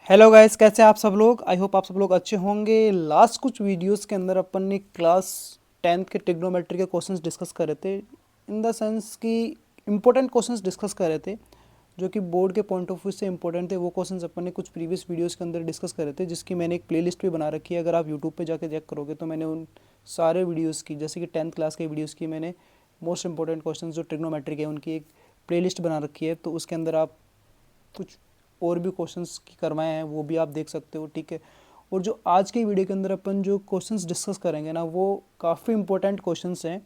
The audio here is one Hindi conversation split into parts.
हेलो गाइस, कैसे हैं आप सब लोग। आई होप आप सब लोग अच्छे होंगे। लास्ट कुछ वीडियोस के अंदर अपन ने क्लास 10th के ट्रिग्नोमेट्री के क्वेश्चंस डिस्कस कर रहे थे। इन द सेंस कि इम्पोर्टेंट क्वेश्चंस डिस्कस कर रहे थे जो कि बोर्ड के पॉइंट ऑफ व्यू से इंपॉर्टेंट थे। वो क्वेश्चंस अपन ने कुछ प्रीवियस वीडियोस के अंदर डिस्कस कर रहे थे, जिसकी मैंने एक प्लेलिस्ट भी बना रखी है। अगर आप यूट्यूब पे जाके चेक करोगे तो मैंने उन सारे वीडियोज़ की, जैसे कि 10th क्लास के वीडियोज़ की, मैंने मोस्ट इंपॉर्टेंट क्वेश्चन जो ट्रिग्नोमेट्री के उनकी एक प्लेलिस्ट बना रखी है। तो उसके अंदर आप कुछ और भी क्वेश्चंस करवाए हैं, वो भी आप देख सकते हो, ठीक है। और जो आज की वीडियो के अंदर अपन जो क्वेश्चंस डिस्कस करेंगे ना, वो काफ़ी इंपॉर्टेंट क्वेश्चंस हैं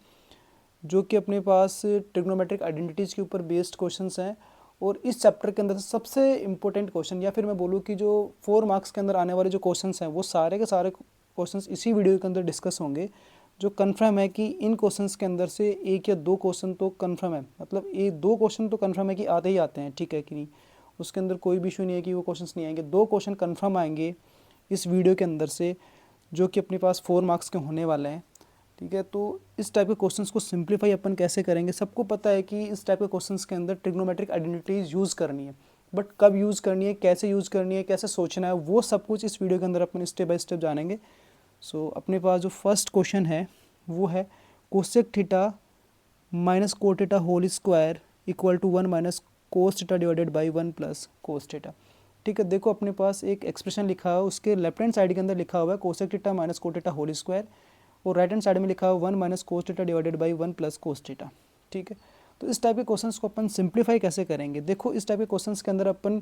जो कि अपने पास ट्रिग्नोमेट्रिक आइडेंटिटीज़ के ऊपर बेस्ड क्वेश्चंस हैं। और इस चैप्टर के अंदर सबसे इंपॉर्टेंट क्वेश्चन, या फिर मैं बोलूँ कि जो 4 मार्क्स के अंदर आने वाले जो क्वेश्चंस हैं, वो सारे के सारे क्वेश्चंस इसी वीडियो के अंदर डिस्कस होंगे। जो कन्फर्म है कि इन क्वेश्चंस के अंदर से एक या दो क्वेश्चन तो कन्फर्म है, मतलब एक दो क्वेश्चन तो कन्फर्म है कि आते ही आते हैं, ठीक है कि नहीं। उसके अंदर कोई भी इशू नहीं है कि वो क्वेश्चंस नहीं आएंगे। दो क्वेश्चन कन्फर्म आएंगे इस वीडियो के अंदर से, जो कि अपने पास 4 मार्क्स के होने वाले हैं, ठीक है। तो इस टाइप के क्वेश्चंस को सिंप्लीफाई अपन कैसे करेंगे, सबको पता है कि इस टाइप के क्वेश्चंस के अंदर ट्रिग्नोमेट्रिक आइडेंटिटीज यूज़ करनी है, बट कब यूज़ करनी है, कैसे यूज़ करनी है, कैसे सोचना है, वो सब कुछ इस वीडियो के अंदर अपन स्टेप बाय स्टेप जानेंगे। सो अपने पास जो फर्स्ट क्वेश्चन है वो है cosec theta minus cot theta whole square equal to 1 minus cos theta divided by 1 plus cos theta. ठीक है, देखो अपने पास एक एक्सप्रेशन लिखा है, उसके लेफ्ट हैंड साइड के अंदर लिखा हुआ है cosec theta minus cot theta whole square, और राइट हैंड साइड में लिखा हुआ 1 minus cos theta divided by 1 plus cos theta. ठीक है, तो इस टाइप के क्वेश्चंस को अपन सिंप्लीफाई कैसे करेंगे। देखो इस टाइप के क्वेश्चंस के अंदर अपन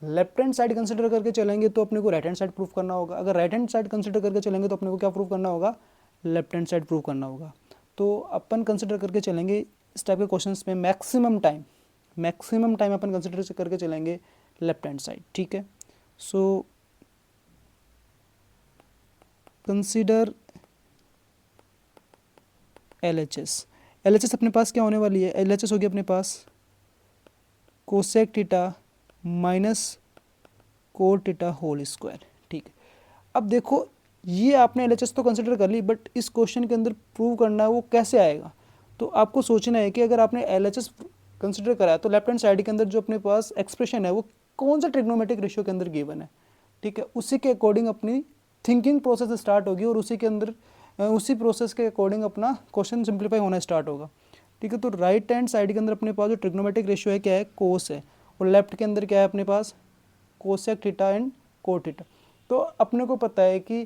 लेफ्ट हैंड साइड कंसिडर करके चलेंगे तो अपने को राइट हैंड साइड प्रूव करना होगा। अगर राइट हैंड साइड कंसिडर करके चलेंगे तो अपने को क्या प्रूव करना होगा, लेफ्ट हैंड साइड प्रूव करना होगा। तो अपन कंसिडर करके चलेंगे इस टाइप के क्वेश्चंस में मैक्सिमम टाइम अपन कंसिडर करके चलेंगे लेफ्ट हैंड साइड, ठीक है। So consider L H S अपने पास क्या होने वाली है, एल एच एस होगी अपने पास cosec theta minus cot theta whole square, ठीक है। अब देखो ये आपने एल एच एस तो कंसिडर कर ली, बट इस क्वेश्चन के अंदर प्रूव करना है वो कैसे आएगा। तो आपको सोचना है कि अगर आपने एल एच एस कंसिडर करा है तो लेफ्ट हैंड साइड के अंदर जो अपने पास एक्सप्रेशन है वो कौन सा ट्रिग्नोमेट्रिक रेशियो के अंदर गिवन है, ठीक है। उसी के अकॉर्डिंग अपनी थिंकिंग प्रोसेस स्टार्ट होगी और उसी के अंदर उसी प्रोसेस के अकॉर्डिंग अपना क्वेश्चन सिंप्लीफाई होना स्टार्ट होगा, ठीक है। तो राइट हैंड साइड के अंदर अपने पास जो ट्रिग्नोमेट्रिक रेशियो है क्या है, कोस है, और लेफ्ट के अंदर क्या है अपने पास cosec theta and cot theta. तो अपने को पता है कि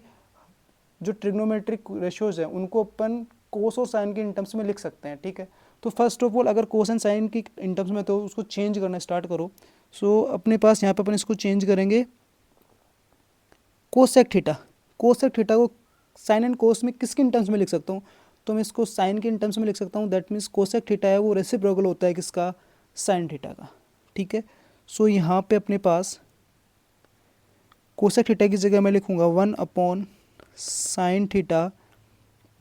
जो ट्रिग्नोमेट्रिक रेशियोज हैं उनको अपन कोस और साइन के इन टर्म्स में लिख सकते हैं, ठीक है। तो फर्स्ट ऑफ ऑल अगर कोस एंड साइन की इन टर्म्स में तो उसको चेंज करना स्टार्ट करो। सो अपने पास यहाँ पे अपन इसको चेंज करेंगे कोसेक थीटा। कोसेक थीटा को साइन एंड कोस में किसके इन टर्म्स में लिख सकता हूँ, तो मैं इसको साइन के इन टर्म्स में लिख सकता हूँ। दैट मीन्स कोसेक थीटा है वो रेसिप्रोकल होता है किसका, साइन थीटा का, ठीक है। सो यहाँ पे अपने पास कोसेक थीटा की जगह मैं लिखूँगा 1 upon sine theta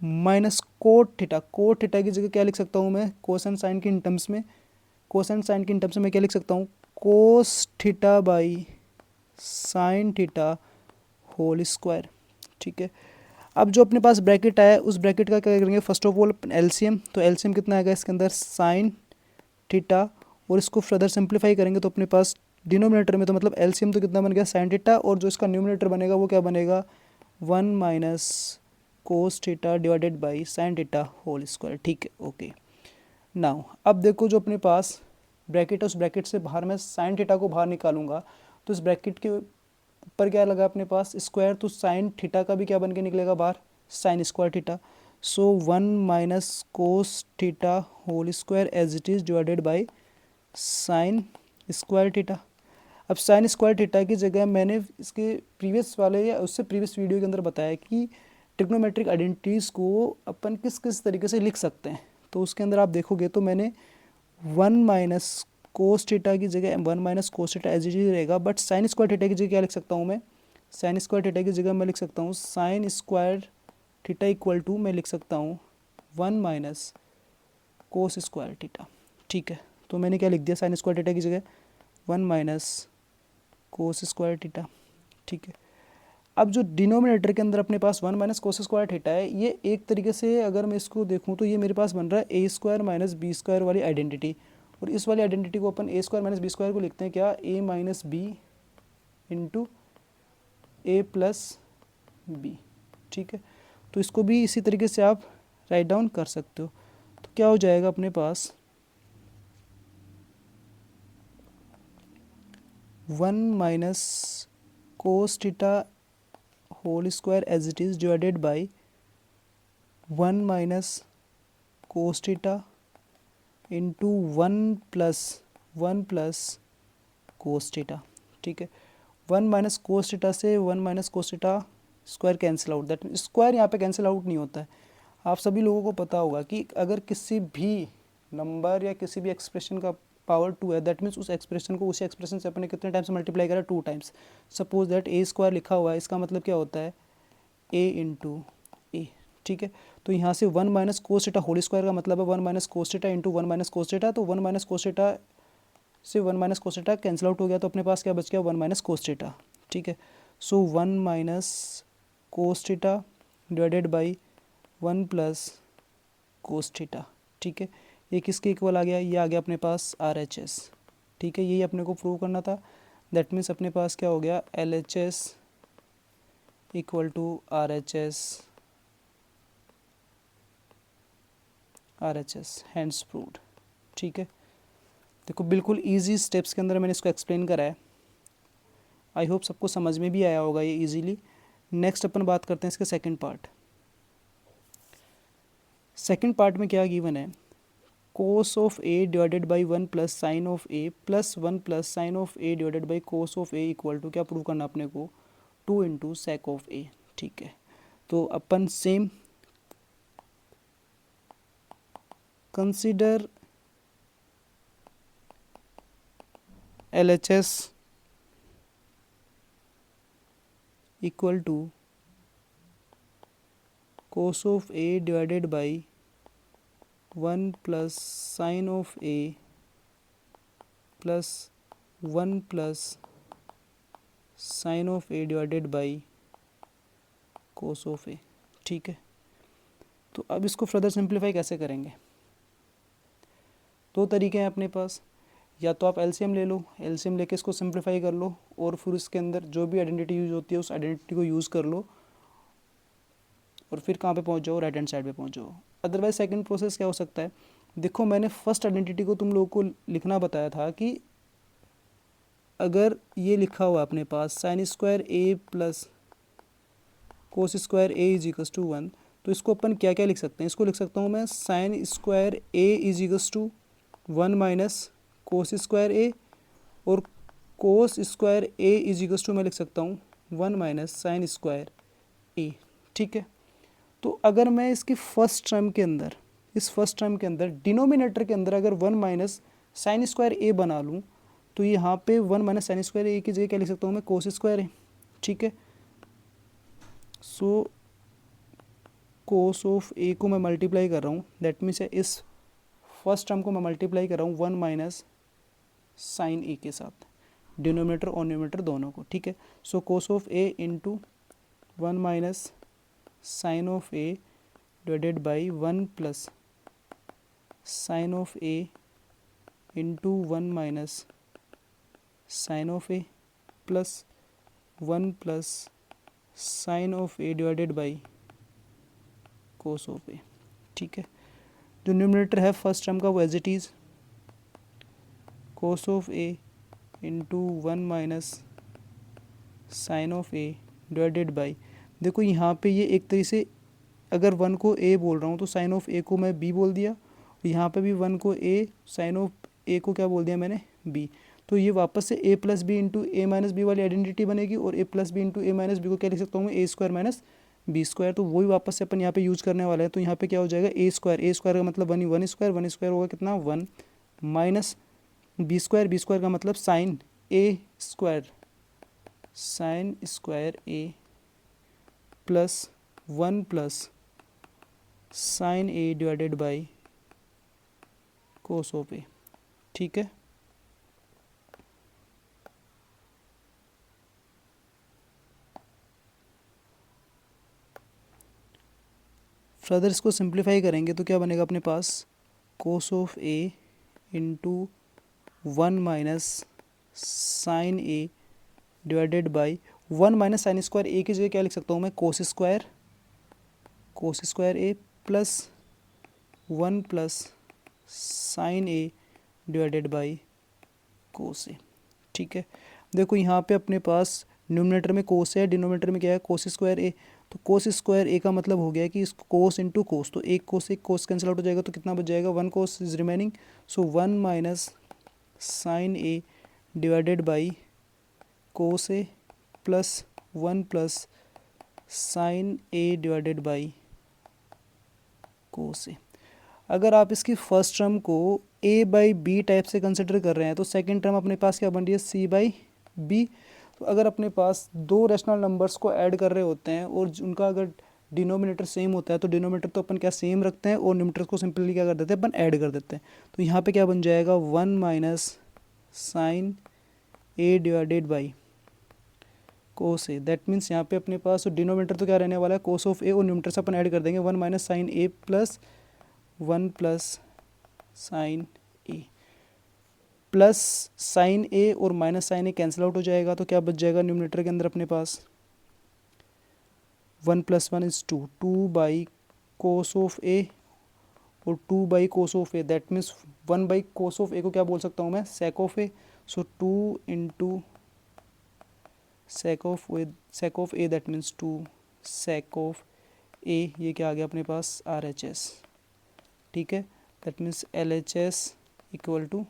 minus cot theta. Cot theta की जगह क्या लिख सकता हूँ मैं, कोस एंड साइन के इन टर्म्स में, कोस एंड साइन के इन टर्म्स में मैं क्या लिख सकता हूँ, cos theta by sine theta whole square, ठीक है। अब जो अपने पास ब्रैकेट आया उस ब्रैकेट का क्या करेंगे, फर्स्ट ऑफ ऑल एलसीएम। तो एलसीएम कितना आएगा इसके अंदर, साइन थीटा, और इसको फर्दर सिंप्लीफाई करेंगे तो अपने पास डिनोमिनेटर में तो मतलब एलसीएम तो कितना बन गया, साइन थीटा, और जो इसका न्यूमिनेटर बनेगा वो क्या बनेगा, 1 minus cos theta divided by sine theta whole square, ठीक है, ओके। नाउ अब देखो जो अपने पास ब्रैकेट है उस ब्रैकेट से बाहर मैं साइन थीटा को बाहर निकालूंगा तो इस ब्रैकेट के ऊपर क्या लगा अपने पास स्क्वायर, तो साइन थीटा का भी क्या बन के निकलेगा बाहर, sine square theta. So 1 minus cos theta whole square as it is divided by sine square theta. अब साइन स्क्वायर थीटा की जगह मैंने इसके प्रीवियस वाले या उससे प्रीवियस वीडियो के अंदर बताया कि ट्रिग्नोमेट्रिक आइडेंटिटीज़ को अपन किस किस तरीके से लिख सकते हैं। तो उसके अंदर आप देखोगे तो मैंने 1 माइनस कोस थीटा की जगह 1 minus cos theta as it is रहेगा, बट साइन स्क्वायर थीटा की जगह क्या लिख सकता हूँ मैं, साइन स्क्वायर थीटा की जगह मैं लिख सकता हूँ sine square theta equal to मैं लिख सकता हूँ 1 माइनस कोस स्क्वायर थीटा, ठीक है। तो मैंने क्या लिख दिया, साइन स्क्वायर थीटा की जगह 1 माइनस कोस स्क्वायर थीटा, ठीक है। अब जो डिनोमिनेटर के अंदर अपने पास 1 माइनस कोस स्क्वायर थीटा है, ये एक तरीके से अगर मैं इसको देखूँ तो ये मेरे पास बन रहा है ए स्क्वायर माइनस बी स्क्वायर वाली आइडेंटिटी, और इस वाली आइडेंटिटी को अपन ए स्क्वायर माइनस बी स्क्वायर को लिखते हैं क्या, ए माइनस बी इंटू ए प्लस बी, ठीक है। तो इसको भी इसी तरीके से आप राइट डाउन कर सकते हो। तो क्या हो जाएगा अपने पास 1 minus cos theta whole square as it is divided by 1 minus cos theta into 1 plus cos theta, ठीक है। 1 माइनस कोस थीटा से 1 minus cos theta square cancel out, that square यहाँ पे कैंसिल आउट नहीं होता है। आप सभी लोगों को पता होगा कि अगर किसी भी नंबर या किसी भी एक्सप्रेशन का पावर 2 है, दैट मीन्स उस एक्सप्रेशन को उसी एक्सप्रेशन से अपने कितने टाइम्स मल्टीप्लाई करा, 2 times. Suppose that A square लिखा हुआ है, इसका मतलब क्या होता है ए इंटू ए, ठीक है। तो यहाँ से 1 minus cos theta whole square का मतलब है 1 minus cos theta into 1 minus cos theta. तो 1 माइनस कोस थीटा से 1 minus cos theta cancel out हो गया, तो अपने पास क्या बच गया 1 माइनस कोस थीटा, ठीक है। सो 1 minus cos theta divided by 1 plus cos theta, ठीक है। ये किसके इक्वल आ गया, ये आ गया अपने पास RHS, ठीक है। यही अपने को प्रूव करना था। दैट मीन्स अपने पास क्या हो गया LHS equal to RHS hence proved, ठीक है। देखो बिल्कुल इजी स्टेप्स के अंदर मैंने इसको एक्सप्लेन करा है। आई होप सबको समझ में भी आया होगा ये इजीली। नेक्स्ट अपन बात करते हैं इसके सेकंड पार्ट। सेकंड पार्ट में क्या गिवन है, cos of A divided by 1 plus sine of A plus 1 plus sine of A divided by cos of A equal to क्या प्रूव करना अपने को 2 इंटू सेक ऑफ ए, ठीक है। तो अपन same consider LHS equal to cos of A divided by 1 plus sine of A plus 1 plus sine of A divided by cos of A, ठीक है। तो अब इसको फर्दर सिंप्लीफाई कैसे करेंगे, दो तरीके हैं अपने पास। या तो आप एलसीएम ले लो, एलसीएम लेके इसको सिंप्लीफाई कर लो, और फिर उसके अंदर जो भी आइडेंटिटी यूज होती है उस आइडेंटिटी को यूज़ कर लो, और फिर कहाँ पे पहुँच जाओ, राइट हैंड साइड पे पहुँच जाओ। अदरवाइज सेकंड प्रोसेस क्या हो सकता है, देखो मैंने फर्स्ट आइडेंटिटी को तुम लोगों को लिखना बताया था कि अगर ये लिखा हुआ अपने पास sine square A plus cos square A is equals to 1, तो इसको अपन क्या क्या लिख सकते हैं, इसको लिख सकता हूँ मैं sine square A is equals to 1 minus cos square A, और cos square A is equals to मैं लिख सकता हूँ 1 माइनस साइन स्क्वायर ए, ठीक है। तो अगर मैं इसकी फर्स्ट टर्म के अंदर, इस फर्स्ट टर्म के अंदर डिनोमिनेटर के अंदर अगर 1 माइनस साइन स्क्वायर ए बना लूँ, तो यहाँ पे 1 माइनस साइन स्क्वायर ए की जगह क्या लिख सकता हूँ मैं कोस स्क्वायर ए, ठीक है। सो कोस ऑफ ए को मैं मल्टीप्लाई कर रहा हूँ, दैट मीन्स इस फर्स्ट टर्म को मैं मल्टीप्लाई कर रहा हूँ 1 माइनस साइन ए के साथ, डिनोमिनेटर और न्यूमिनेटर दोनों को, ठीक है। So cos of A into 1 minus sine of A divided by 1 plus sine of A into 1 minus sine of A plus 1 plus sine of A divided by cos of A, ठीक है। जो न्यूमिनेटर है फर्स्ट टर्म का वो as it is cos of A into 1 minus sine of A divided by, देखो यहाँ पे ये एक तरीके से अगर 1 को ए बोल रहा हूँ तो साइन ऑफ ए को मैं बी बोल दिया, यहाँ पे भी 1 को ए, साइन ऑफ ए को क्या बोल दिया मैंने बी। तो ये वापस से ए प्लस बी इंटू ए माइनस बी वाली आइडेंटिटी बनेगी, और ए प्लस बी इंटू ए माइनस बी को क्या लिख सकता हूँ मैं ए स्क्वायर माइनस बी स्क्वायर। तो वही वापस से अपन यहाँ पे यूज़ करने वाले हैं। तो यहाँ पे क्या हो जाएगा ए स्क्वायर का मतलब 1 स्क्वायर होगा कितना 1 माइनस बी स्क्वायर का मतलब sine square A plus 1 plus sine A divided by cos of A, ठीक है। फर्दर इसको सिंप्लीफाई करेंगे तो क्या बनेगा अपने पास cos of A into 1 minus sine A divided by 1 minus sine square A की जगह क्या लिख सकता हूँ मैं, cos square A plus 1 plus sine A divided by cos A. ठीक है, देखो यहाँ पे अपने पास न्यूमरेटर में कोस है, डिनोमिनेटर में क्या है, कोस स्क्वायर ए। तो कोस स्क्वायर ए का मतलब हो गया कि इस कोस इंटू कोस, तो एक कोस कैंसिल आउट हो जाएगा, तो कितना बच जाएगा, 1 cos is remaining. So 1 minus sine A divided by cos A plus 1 plus sine A divided by cos A. अगर आप इसकी फर्स्ट टर्म को ए बाई बी टाइप से कंसिडर कर रहे हैं तो सेकंड टर्म अपने पास क्या बन रही है, सी बाई बी। तो अगर अपने पास दो रैशनल नंबर्स को ऐड कर रहे होते हैं और उनका अगर डिनोमिनेटर सेम होता है तो डिनोमिनेटर तो अपन क्या सेम रखते हैं और न्यूमरेटर को सिंपली क्या कर देते हैं, अपन ऐड कर देते हैं। तो यहाँ पे क्या बन जाएगा, 1 minus sine A divided by cos A. That means यहाँ पे अपने पास डिनोमिनेटर तो क्या रहने वाला है, कोस ऑफ ए, और न्यूमरेटर से अपन ऐड कर देंगे 1 माइनस साइन ए प्लस 1 प्लस साइन ए। प्लस साइन ए और माइनस साइन ए कैंसिल आउट हो जाएगा, तो क्या बच जाएगा न्यूमरेटर के अंदर अपने पास, 1 plus 1 is 2, 2 by cos of A और 2 by cos of A. That means 1 by cos of A को क्या बोल सकता हूँ मैं, sec of A. So 2 into sec of A, that means 2 sec of A. ये क्या आ गया अपने पास, आर एच एस। ठीक है, that means L H S equal to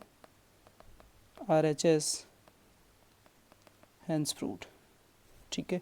R H S, hence proved. ठीक है,